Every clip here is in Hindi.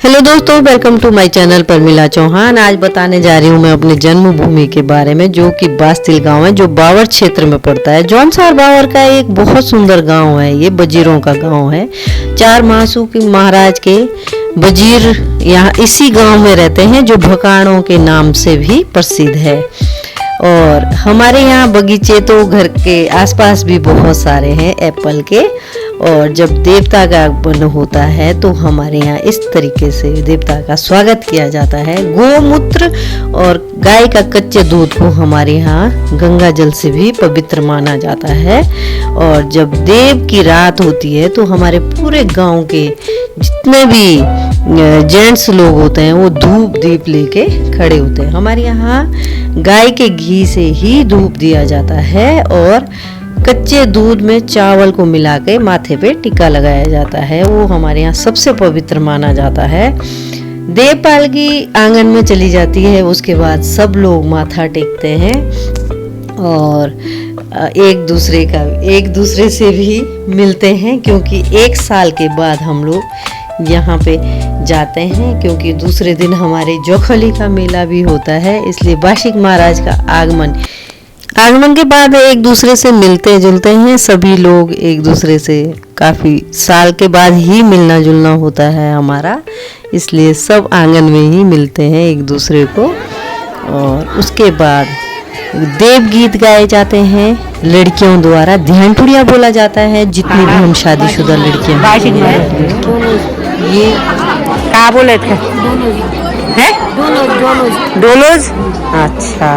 हेलो दोस्तों, welcome to my channel Parmila Chauhan. आज बताने जा रही हूँ मैं अपने जन्मभूमि के बारे में, जो कि बास्तिल गांव है, जो बावर क्षेत्र में पड़ता है। जौनसार बावर का एक बहुत सुंदर गांव है। ये वजीरों का गांव है। 4 महासू के महाराज के वजीर यहाँ इसी गांव में रहते हैं, जो भकाणों के नाम से भी प्रसिद्ध है। और हमारे यहाँ बगीचे तो घर के आसपास भी बहुत सारे हैं एप्पल के। और जब देवता का आगमन होता है तो हमारे यहाँ इस तरीके से देवता का स्वागत किया जाता है। गोमूत्र और गाय का कच्चे दूध को हमारे यहाँ गंगा जल से भी पवित्र माना जाता है। और जब देव की रात होती है तो हमारे पूरे गांव के जितने भी जेंट्स लोग होते हैं वो धूप दीप लेके खड़े होते हैं। हमारे यहाँ गाय के घी से ही धूप दिया जाता है और कच्चे दूध में चावल को मिला के माथे पे टीका लगाया जाता है। वो हमारे यहाँ सबसे पवित्र माना जाता है। देवपालकी आंगन में चली जाती है, उसके बाद सब लोग माथा टेकते हैं और एक दूसरे से भी मिलते हैं, क्योंकि 1 साल के बाद हम लोग यहाँ पे जाते हैं, क्योंकि दूसरे दिन हमारे जोखली का मेला भी होता है। इसलिए बाशिक महाराज का आगमन के बाद एक दूसरे से मिलते जुलते हैं सभी लोग। एक दूसरे से काफ़ी साल के बाद ही मिलना जुलना होता है हमारा, इसलिए सब आंगन में ही मिलते हैं एक दूसरे को। और उसके बाद देव गीत गाए जाते हैं लड़कियों द्वारा। ध्यान टुड़िया बोला जाता है जितनी भी हम शादीशुदा लड़कियां ये क्या बोले थे हैं? डोलोज। अच्छा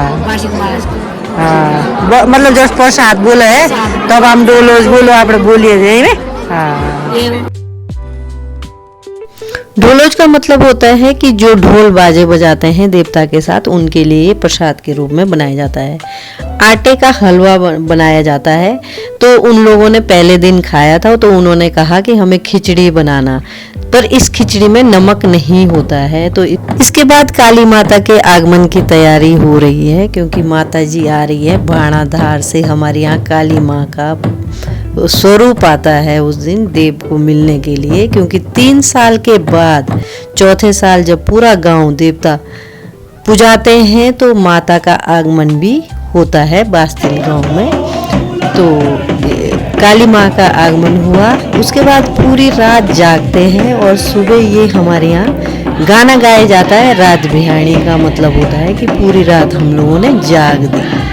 हाँ, मतलब जस्ट प्रसाद बोले है तब हम डोलोज बोलो आप बोलिए थे में। हाँ, ढोलोज का मतलब होता है कि जो ढोल बाजे बजाते हैं देवता के साथ, उनके लिए प्रसाद के रूप में बनाया जाता है। आटे का हलवा बनाया जाता है। तो उन लोगों ने पहले दिन खाया था तो उन्होंने कहा कि हमें खिचड़ी बनाना, पर इस खिचड़ी में नमक नहीं होता है। तो इसके बाद काली माता के आगमन की तैयारी हो रही है, क्योंकि माता जी आ रही है बाणाधार से। हमारे यहाँ काली माँ का स्वरूप आता है उस दिन देव को मिलने के लिए, क्योंकि 3 साल के बाद चौथे साल जब पूरा गांव देवता पुजाते हैं तो माता का आगमन भी होता है बास्तिल गांव में। तो काली माँ का आगमन हुआ, उसके बाद पूरी रात जागते हैं और सुबह ये हमारे यहाँ गाना गाया जाता है। रात बिहानी का मतलब होता है कि पूरी रात हम लोगों ने जाग दी।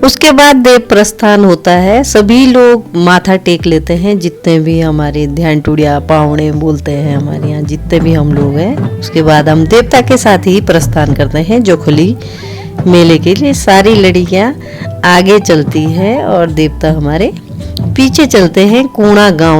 उसके बाद देव प्रस्थान होता है। सभी लोग माथा टेक लेते हैं, जितने भी हमारे ध्यान टुड़िया पावड़े बोलते हैं हमारे यहाँ जितने भी हम लोग हैं। उसके बाद हम देवता के साथ ही प्रस्थान करते हैं जोखली मेले के लिए। सारी लड़कियाँ आगे चलती हैं और देवता हमारे पीछे चलते हैं कूणा गांव